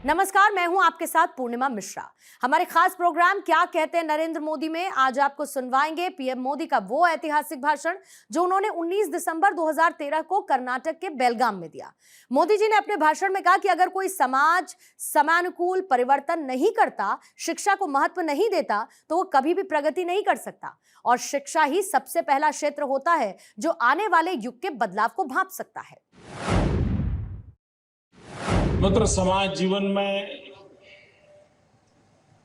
नमस्कार, मैं हूं आपके साथ पूर्णिमा मिश्रा। हमारे खास प्रोग्राम क्या कहते हैं नरेंद्र मोदी में आज आपको सुनवाएंगे पीएम मोदी का वो ऐतिहासिक भाषण जो उन्होंने 19 दिसंबर 2013 को कर्नाटक के बेलगाम में दिया। मोदी जी ने अपने भाषण में कहा कि अगर कोई समाज समानुकूल परिवर्तन नहीं करता, शिक्षा को महत्व नहीं देता, तो वो कभी भी प्रगति नहीं कर सकता। और शिक्षा ही सबसे पहला क्षेत्र होता है जो आने वाले युग के बदलाव को भांप सकता है। मतलब समाज जीवन में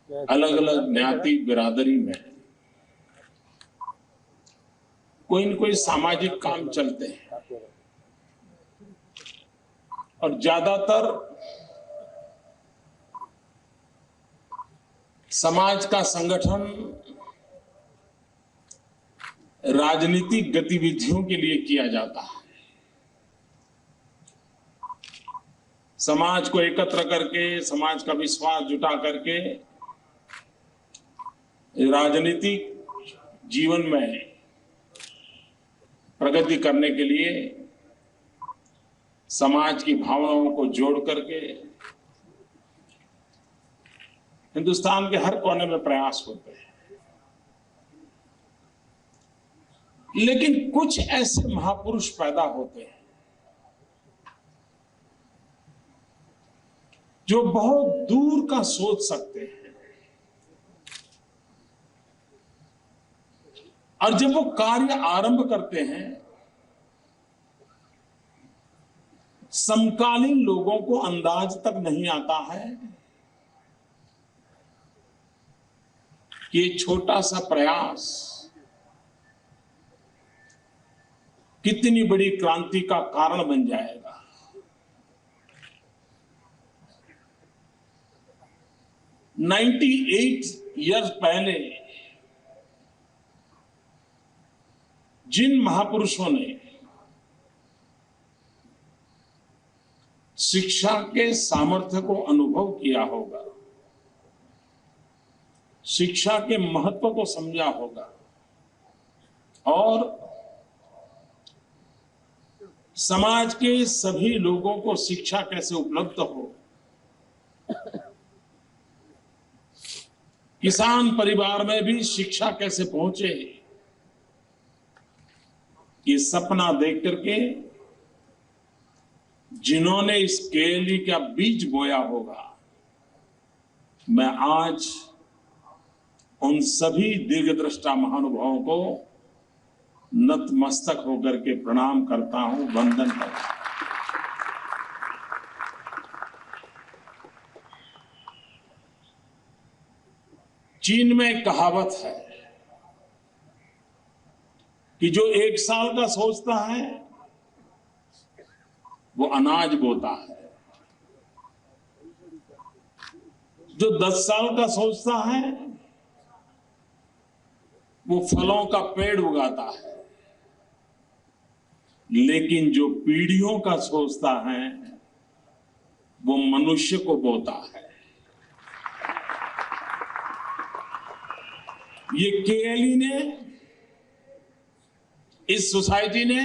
अलग अलग ज्ञाति बिरादरी में कोई न कोई सामाजिक काम चलते हैं और ज्यादातर समाज का संगठन राजनीतिक गतिविधियों के लिए किया जाता है। समाज को एकत्र करके, समाज का विश्वास जुटा करके राजनीतिक जीवन में प्रगति करने के लिए समाज की भावनाओं को जोड़ करके हिंदुस्तान के हर कोने में प्रयास होते हैं। लेकिन कुछ ऐसे महापुरुष पैदा होते हैं जो बहुत दूर का सोच सकते हैं, और जब वो कार्य आरंभ करते हैं समकालीन लोगों को अंदाज तक नहीं आता है कि ये छोटा सा प्रयास कितनी बड़ी क्रांति का कारण बन जाएगा। 98 ईयर्स पहले जिन महापुरुषों ने शिक्षा के सामर्थ्य को अनुभव किया होगा, शिक्षा के महत्व को समझा होगा और समाज के सभी लोगों को शिक्षा कैसे उपलब्ध हो, किसान परिवार में भी शिक्षा कैसे पहुंचे, ये सपना देख करके जिन्होंने इस केली का बीज बोया होगा, मैं आज उन सभी दीर्घदृष्टा महानुभावों को नतमस्तक होकर के प्रणाम करता हूं, वंदन करता हूं। चीन में एक कहावत है कि जो 1 साल का सोचता है वो अनाज बोता है, जो 10 साल का सोचता है वो फलों का पेड़ उगाता है, लेकिन जो पीढ़ियों का सोचता है वो मनुष्य को बोता है। ये केएलई ने, इस सोसाइटी ने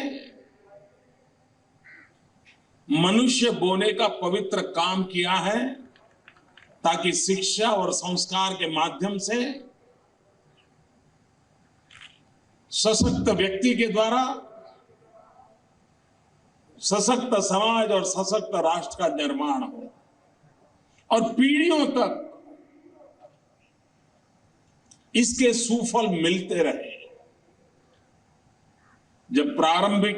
मनुष्य बोने का पवित्र काम किया है ताकि शिक्षा और संस्कार के माध्यम से सशक्त व्यक्ति के द्वारा सशक्त समाज और सशक्त राष्ट्र का निर्माण हो और पीढ़ियों तक इसके सुफल मिलते रहे। जब प्रारंभिक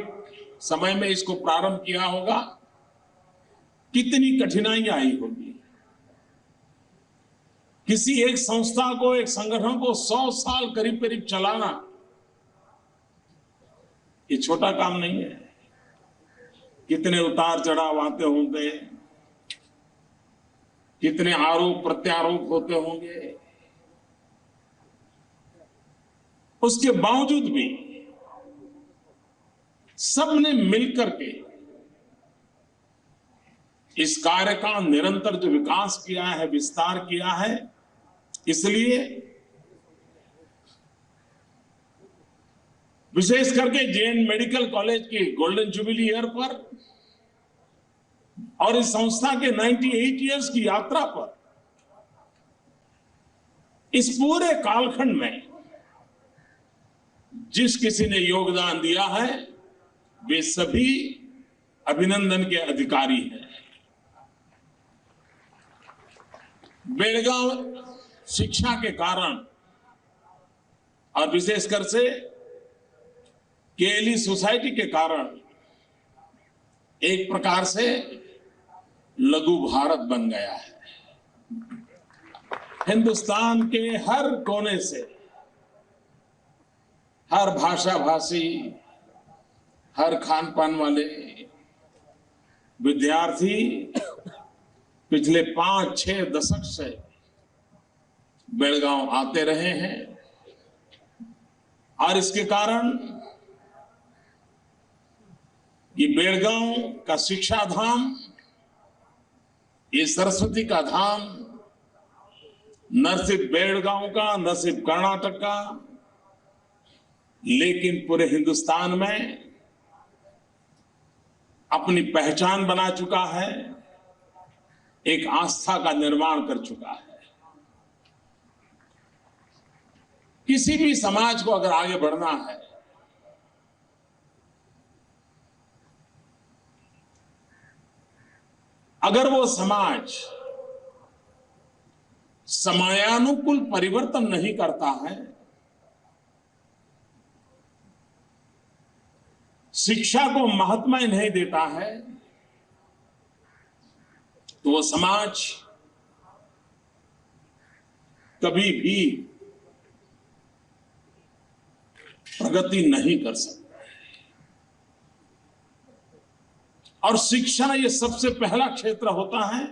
समय में इसको प्रारंभ किया होगा, कितनी कठिनाइयां आई होगी। किसी एक संस्था को, एक संगठन को 100 साल करीब करीब चलाना ये छोटा काम नहीं है। कितने उतार चढ़ाव आते होंगे, कितने आरोप प्रत्यारोप होते होंगे, उसके बावजूद भी सबने मिलकर के इस कार्य का निरंतर जो विकास किया है, विस्तार किया है। इसलिए विशेष करके जेएन मेडिकल कॉलेज की गोल्डन जुबिली ईयर पर और इस संस्था के 98 इयर्स की यात्रा पर इस पूरे कालखंड में जिस किसी ने योगदान दिया है वे सभी अभिनंदन के अधिकारी हैं। बेलगांव शिक्षा के कारण और विशेषकर से केएलई सोसाइटी के कारण एक प्रकार से लघु भारत बन गया है। हिंदुस्तान के हर कोने से, हर भाषा भाषी, हर खान पान वाले विद्यार्थी पिछले 5-6 दशक से बेलगांव आते रहे हैं और इसके कारण ये बेलगांव का शिक्षा धाम, ये सरस्वती का धाम न सिर्फ बेलगांव का, न सिर्फ कर्नाटक का, लेकिन पूरे हिंदुस्तान में अपनी पहचान बना चुका है, एक आस्था का निर्माण कर चुका है। किसी भी समाज को अगर आगे बढ़ना है अगर वो समाज समयानुकूल परिवर्तन नहीं करता है, शिक्षा को महत्व नहीं देता है, तो वो समाज कभी भी प्रगति नहीं कर सकता। और शिक्षा ये सबसे पहला क्षेत्र होता है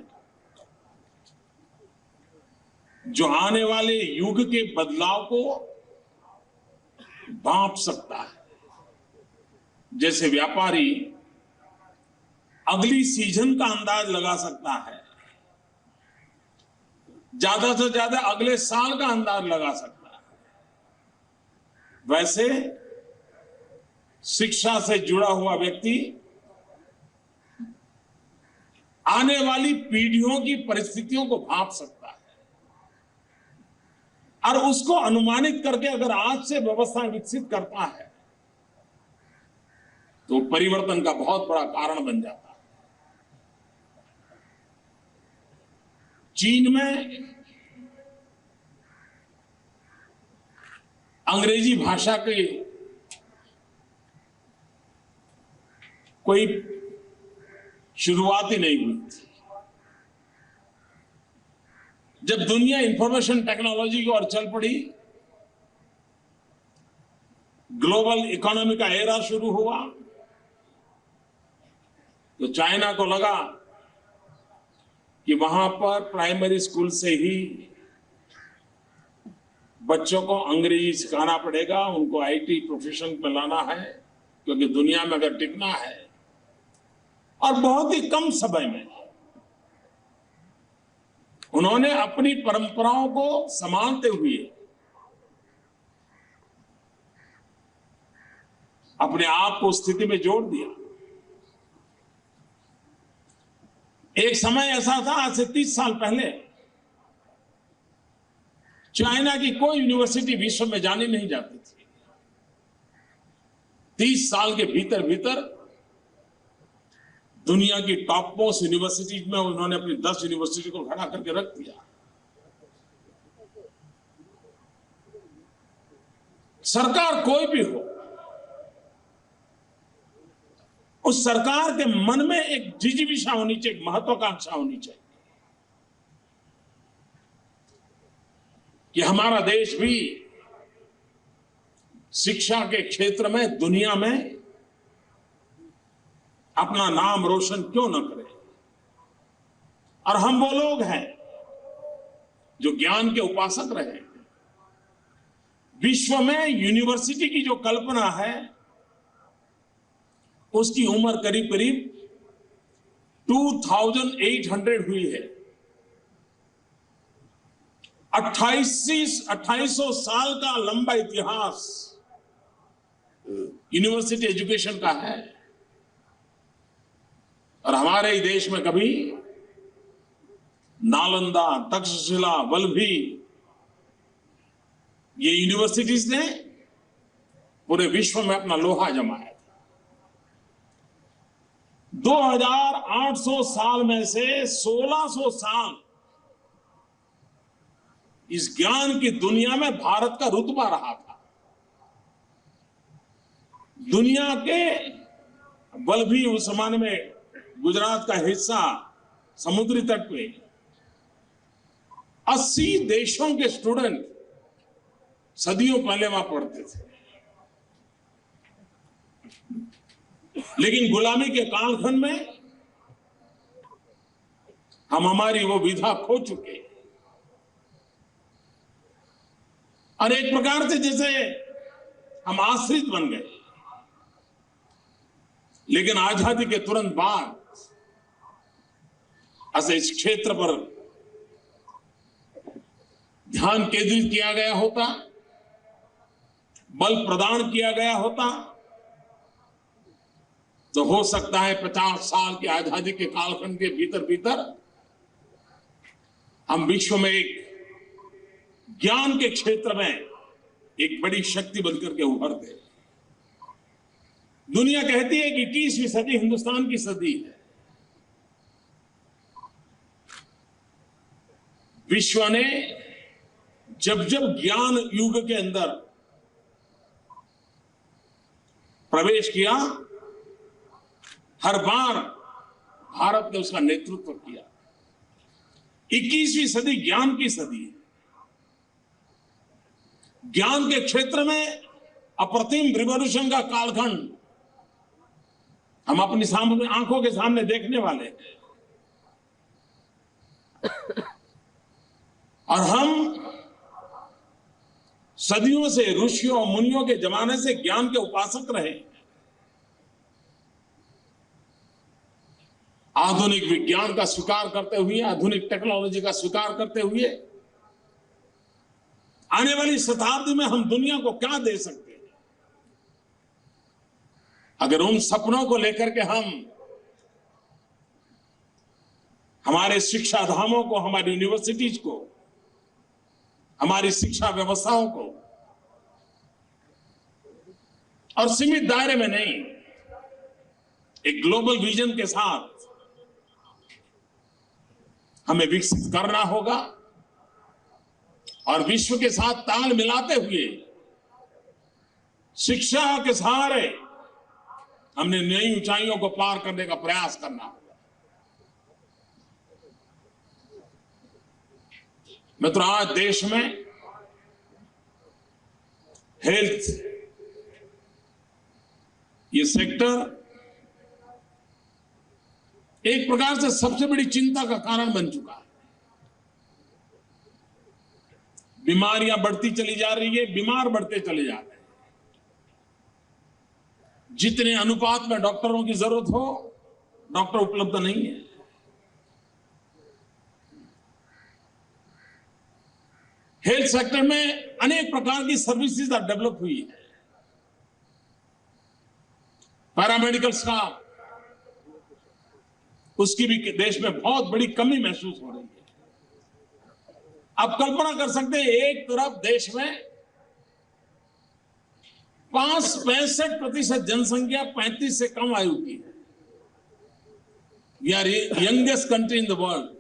जो आने वाले युग के बदलाव को भांप सकता है। जैसे व्यापारी अगली सीजन का अंदाज लगा सकता है, ज्यादा से ज्यादा अगले साल का अंदाज लगा सकता है, वैसे शिक्षा से जुड़ा हुआ व्यक्ति आने वाली पीढ़ियों की परिस्थितियों को भांप सकता है और उसको अनुमानित करके अगर आज से व्यवस्था विकसित करता है तो परिवर्तन का बहुत बड़ा कारण बन जाता है। चीन में अंग्रेजी भाषा की कोई शुरुआत ही नहीं हुई थी। जब दुनिया इंफॉर्मेशन टेक्नोलॉजी की ओर चल पड़ी, ग्लोबल इकोनॉमी का एरा शुरू हुआ, तो चाइना को लगा कि वहां पर प्राइमरी स्कूल से ही बच्चों को अंग्रेजी सिखाना पड़ेगा, उनको आईटी प्रोफेशन में लाना है, क्योंकि दुनिया में अगर टिकना है और बहुत ही कम समय में उन्होंने अपनी परंपराओं को संभालते हुए अपने आप को स्थिति में जोड़ दिया। एक समय ऐसा था, आज से 30 साल पहले चाइना की कोई यूनिवर्सिटी विश्व में जानी नहीं जाती थी। 30 साल के भीतर भीतर दुनिया की टॉप मोस्ट यूनिवर्सिटीज में उन्होंने अपनी 10 यूनिवर्सिटी को खड़ा करके रख दिया। सरकार कोई भी हो, उस सरकार के मन में एक जिजीविषा होनी चाहिए, एक महत्वाकांक्षा होनी चाहिए कि हमारा देश भी शिक्षा के क्षेत्र में दुनिया में अपना नाम रोशन क्यों न करे। और हम वो लोग हैं जो ज्ञान के उपासक रहे। विश्व में यूनिवर्सिटी की जो कल्पना है उसकी उम्र करीब करीब 2800 हुई है। 2800 साल का लंबा इतिहास यूनिवर्सिटी एजुकेशन का है। और हमारे ही देश में कभी नालंदा, तक्षशिला, वल्लभी, ये यूनिवर्सिटीज ने पूरे विश्व में अपना लोहा जमाया था। 2800 साल में से 1600 साल इस ज्ञान की दुनिया में भारत का रुतबा रहा था। दुनिया के वल्लभी उस जमाने में गुजरात का हिस्सा समुद्री तट पे 80 देशों के स्टूडेंट सदियों पहले वहां पढ़ते थे। लेकिन गुलामी के कालखंड में हम हमारी वो विधा खो चुके और एक प्रकार से जैसे हम आश्रित बन गए। लेकिन आजादी के तुरंत बाद ऐसे इस क्षेत्र पर ध्यान केंद्रित किया गया होता, बल प्रदान किया गया होता, तो हो सकता है 50 साल की आजादी के कालखंड के भीतर भीतर हम विश्व में एक ज्ञान के क्षेत्र में एक बड़ी शक्ति बनकर के उभरते। दुनिया कहती है कि 21वीं सदी हिंदुस्तान की सदी है। विश्व ने जब जब ज्ञान युग के अंदर प्रवेश किया, हर बार भारत ने उसका नेतृत्व किया। 21वीं सदी ज्ञान की सदी है। ज्ञान के क्षेत्र में अप्रतिम रिवॉल्यूशन का कालखंड हम अपनी सामने आंखों के सामने देखने वाले हैं। और हम सदियों से ऋषियों और मुनियों के जमाने से ज्ञान के उपासक रहे। आधुनिक विज्ञान का स्वीकार करते हुए, आधुनिक टेक्नोलॉजी का स्वीकार करते हुए आने वाली शताब्दी में हम दुनिया को क्या दे सकते हैं? अगर उन सपनों को लेकर के हम हमारे शिक्षा धामों को, हमारी यूनिवर्सिटीज को, हमारी शिक्षा व्यवस्थाओं को और सीमित दायरे में नहीं, एक ग्लोबल विजन के साथ हमें विकसित करना होगा और विश्व के साथ ताल मिलाते हुए शिक्षा के सहारे हमने नई ऊंचाइयों को पार करने का प्रयास करना होगा। मित्रों, आज देश में हेल्थ ये सेक्टर एक प्रकार से सबसे बड़ी चिंता का कारण बन चुका है। बीमारियां बढ़ती चली जा रही है, बीमार बढ़ते चले जा रहे हैं। जितने अनुपात में डॉक्टरों की जरूरत हो, डॉक्टर उपलब्ध नहीं है। हेल्थ सेक्टर में अनेक प्रकार की सर्विसेज डेवलप हुई है। पैरामेडिकल स्टाफ, उसकी भी देश में बहुत बड़ी कमी महसूस हो रही है। आप कल्पना कर सकते हैं, एक तरफ देश में 65% जनसंख्या 35 से कम आयु की है। We are youngest country in the world.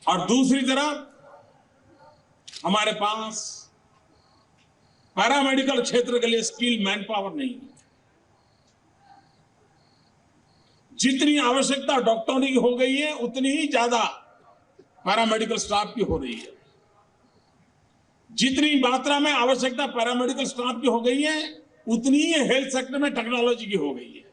और दूसरी तरफ हमारे पास पैरामेडिकल क्षेत्र के लिए स्किल मैन पावर नहीं है। जितनी आवश्यकता डॉक्टरों की हो गई है, उतनी ही ज्यादा पैरामेडिकल स्टाफ की हो रही है। जितनी मात्रा में आवश्यकता पैरामेडिकल स्टाफ की हो गई है, उतनी ही हेल्थ सेक्टर में टेक्नोलॉजी की हो गई है।